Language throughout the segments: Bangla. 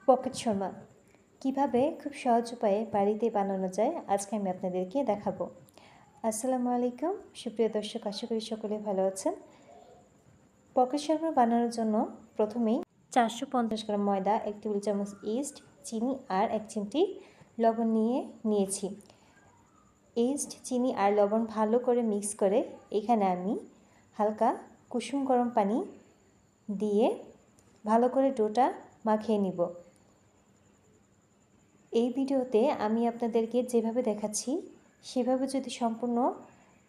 পকেট শর্মা কিভাবে খুব সহজ উপায়ে বাড়িতে বানানো যায় আজকে আমি আপনাদেরকে দেখাবো। আসসালামু আলাইকুম সুপ্রিয় দর্শক, আশা করি সকলে ভালো আছেন। পকেট শর্মা বানানোর জন্য প্রথমেই 450 গ্রাম ময়দা, 1 টেবিল চামচ ইস্ট, চিনি আর 1 চিমটি লবণ নিয়েছি। ইস্ট, চিনি আর লবণ ভালো করে মিক্স করে এখানে আমি হালকা কুসুম গরম পানি দিয়ে ভালো করে ডোটা মাখিয়ে নিব। এই ভিডিওতে আমি আপনাদেরকে যেভাবে দেখাচ্ছি সেভাবে যদি সম্পূর্ণ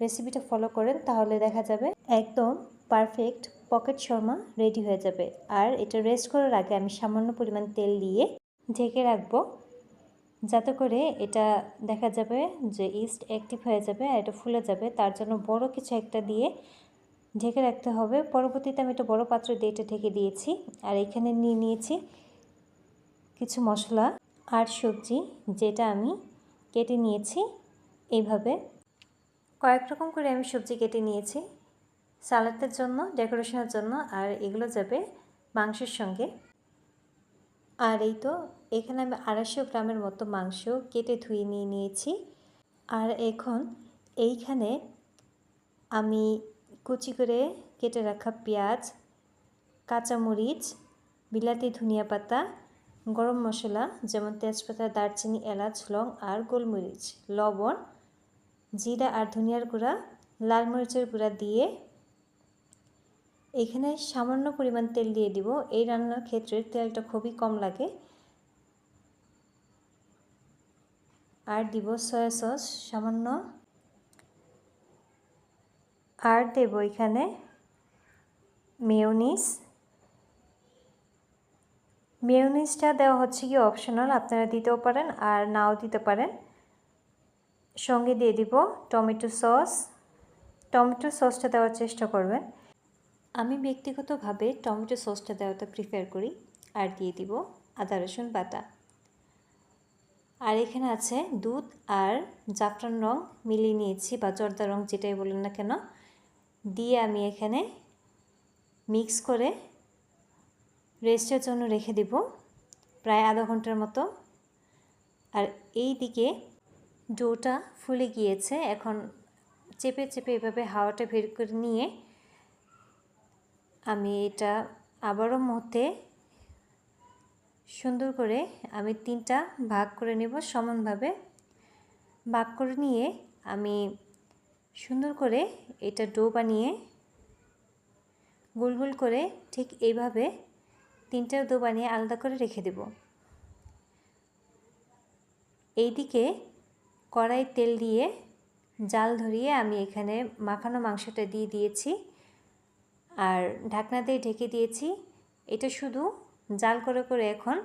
রেসিপিটা ফলো করেন তাহলে দেখা যাবে একদম পারফেক্ট পকেট শর্মা রেডি হয়ে যাবে। আর এটা রেস্ট করার আগে আমি সামান্য পরিমাণ তেল দিয়ে ঢেকে রাখবো, যাতে করে এটা দেখা যাবে যে ইস্ট অ্যাক্টিভ হয়ে যাবে আর এটা ফুলে যাবে। তার জন্য বড় কিছু একটা দিয়ে ঢেকে রাখতে হবে। পরবর্তীতে আমি একটা বড় পাত্র দিয়ে এটা ঢেকে দিয়েছি। আর এখানে নিয়েছি কিছু মশলা আর সবজি, যেটা আমি কেটে নিয়েছি। এইভাবে কয়েক রকম করে আমি সবজি কেটে নিয়েছি সালাদের জন্য, ডেকোরেশনের জন্য, আর এগুলো যাবে মাংসের সঙ্গে। আর এই তো এখানে আমি 250 গ্রামের মতো মাংস কেটে ধুয়ে নিয়েছি। আর এখন এইখানে আমি কুচি করে কেটে রাখা পেঁয়াজ, কাঁচামরিচ, বিলাতি ধনিয়া পাতা, গরম মশলা যেমন তেজপাতা, দারচিনি, এলাচ, লং আর গোলমরিচ, লবণ, জিরা আর ধনিয়ার গুঁড়া, লাল মরিচের গুঁড়া দিয়ে এখানে সামান্য পরিমাণ তেল দিয়ে দিব। এই রান্নার ক্ষেত্রে তেলটা খুবই কম লাগে। আর দিব সয়া সস সামান্য, আর দেব এখানে মেয়োনিজটা দেওয়া হচ্ছে কি অপশনাল, আপনারা দিতেও পারেন আর নাও দিতে পারেন। সঙ্গে দিয়ে দিব টমেটো সসটা দেওয়ার চেষ্টা করবেন। আমি ব্যক্তিগতভাবে টমেটো সসটা দেওয়াটা প্রিফার করি। আর দিয়ে দিব আদা রসুন বাটা। আর এখানে আছে দুধ আর জাফরান রং মিলিয়ে নিয়েছি, বা জর্দা রং যেটাই বলেন না কেন, দিয়ে আমি এখানে মিক্স করে রেস্টের জন্য রেখে দেব প্রায় আধা ঘন্টার মতো। আর এই দিকে ডোটা ফুলে গিয়েছে। এখন চেপে চেপে এভাবে হাওয়াটা বের করে নিয়ে আমি এটা আবারও মধ্যে সুন্দর করে আমি 3টা ভাগ করে নেব। সমানভাবে ভাগ করে নিয়ে আমি সুন্দর করে এটা ডো বানিয়ে গোল গোল করে ঠিক এইভাবে 3টা ডো বানিয়ে আলাদা করে রেখে দেব। এইদিকে কড়াই তেল দিয়ে জাল ধরিয়ে আমি এখানে মাখানো মাংসটা দিয়ে দিয়েছি আর ঢাকনা দিয়ে ঢেকে দিয়েছি। এটা শুধু জাল করে করে এখন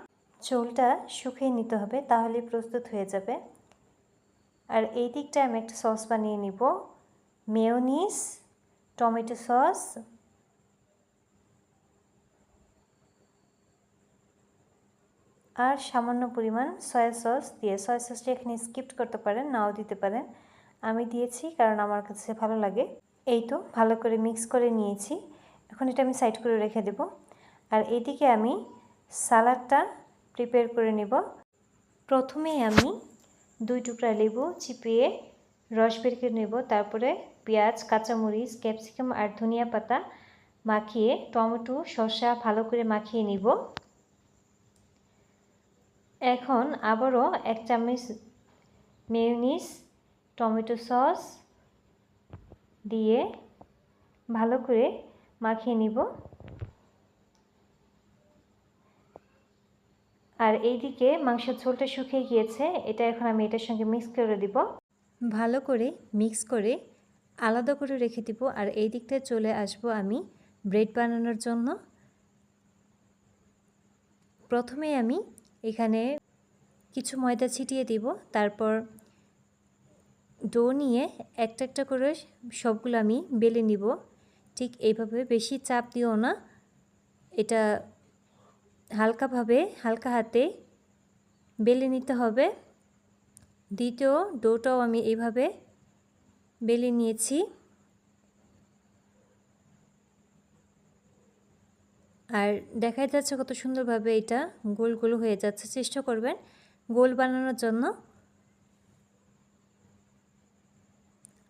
ঝোলটা শুকিয়ে নিতে হবে, তাহলে প্রস্তুত হয়ে যাবে। আর এই দিকটা আমি একটা সস বানিয়ে নিব, মেয়োনিজ, টমেটো সস আর সামান্য পরিমাণ সয়া সস দিয়ে, সয়া সসটা এখানে স্কিপ করতে পারেন, নাও দিতে পারেন। আমি দিয়েছি কারণ আমার কাছে ভালো লাগে। এই তো ভালো করে মিক্স করে নিয়েছি। এখন এটা আমি সাইড করে রেখে দেব। আর এইদিকে আমি সালাডটা প্রিপেয়ার করে নেব। প্রথমেই আমি 2 টুকরা লেবু চিপিয়ে রস বের করে নেব। তারপরে পেঁয়াজ, কাঁচামরিচ, ক্যাপসিকাম আর ধনিয়া পাতা মাখিয়ে টমেটো, শসা ভালো করে মাখিয়ে নিব। এখন আবারও 1 চামচ মেয়োনিজ, টমেটো সস দিয়ে ভালো করে মাখিয়ে নিব। আর এইদিকে মাংসের ঝোলটা শুকিয়ে গিয়েছে, এটা এখন আমি এটার সঙ্গে মিক্স করে দিব। ভালো করে মিক্স করে আলাদা করে রেখে দিব। আর এই দিকটায় চলে আসব আমি ব্রেড বানানোর জন্য। প্রথমে আমি এখানে কিছু ময়দা ছিটিয়ে দিব, তারপর ডো নিয়ে একটা একটা করে সবগুলো আমি বেলে নিব। ঠিক এইভাবে, বেশি চাপ দিও না, এটা হালকাভাবে হালকা হাতে বেলে নিতে হবে। দ্বিতীয় ডোটাও আমি এইভাবে বেলে নিয়েছি। আর দেখা যাচ্ছে কত সুন্দরভাবে এটা গোল গোল হয়ে যাচ্ছে। চেষ্টা করবেন গোল বানানোর জন্য।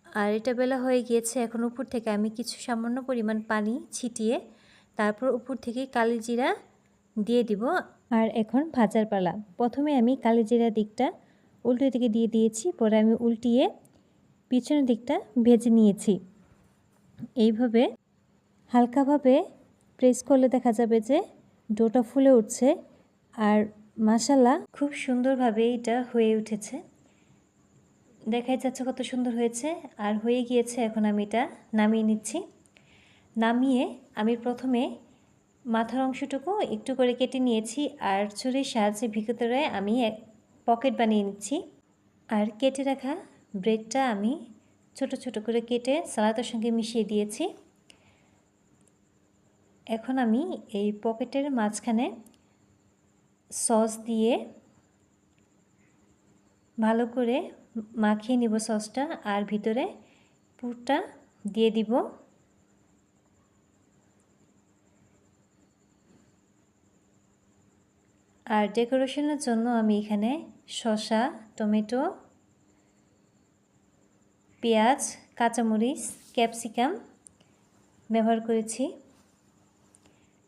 আর এটা বেলা হয়ে গিয়েছে। এখন উপর থেকে আমি কিছু সামান্য পরিমাণ পানি ছিটিয়ে তারপর উপর থেকে কালিজিরা দিয়ে দিব। আর এখন ভাজার পালা। প্রথমে আমি কালিজিরা দিকটা উল্টো দিকে দিয়ে দিয়েছি, পরে আমি উল্টিয়ে পিছনের দিকটা ভেজে নিয়েছি। এইভাবে হালকাভাবে প্রেস করলে দেখা যাবে যে ডোটা ফুলে উঠছে। আর মাশাআল্লাহ খুব সুন্দরভাবে এটা হয়ে উঠেছে। দেখাই যাচ্ছে কত সুন্দর হয়েছে আর হয়ে গিয়েছে। এখন আমি এটা নামিয়ে নিচ্ছি। নামিয়ে আমি প্রথমে মাথার অংশটুকু একটু করে কেটে নিয়েছি আর ছুরির সাহায্যে ভিতরে আমি এক পকেট বানিয়ে নিচ্ছি। আর কেটে রাখা ব্রেডটা আমি ছোট ছোট করে কেটে সালাদের সঙ্গে মিশিয়ে দিয়েছি। এখন আমি এই পকেটের মাঝখানে সস দিয়ে ভালো করে মাখিয়ে নিব সসটা আর ভিতরে পুরটা দিয়ে দিব। আর ডেকোরেশনের জন্য আমি এখানে শসা, টমেটো, পেঁয়াজ, কাঁচামরিচ, ক্যাপসিকাম ব্যবহার করেছি।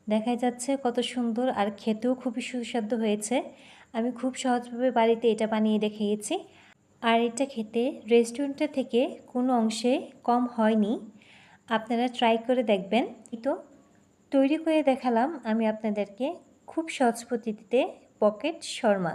দেখা যাচ্ছে কত সুন্দর আর খেতেও খুবই সুস্বাদু হয়েছে। আমি খুব সহজভাবে বাড়িতে এটা বানিয়ে দেখিয়েছি। আর এটা খেতে রেস্টুরেন্টের থেকে কোনো অংশে কম হয়নি। আপনারা ট্রাই করে দেখবেন। তো তৈরি করে দেখালাম আমি আপনাদেরকে খুব সহজ পদ্ধতিতে পকেট শর্মা।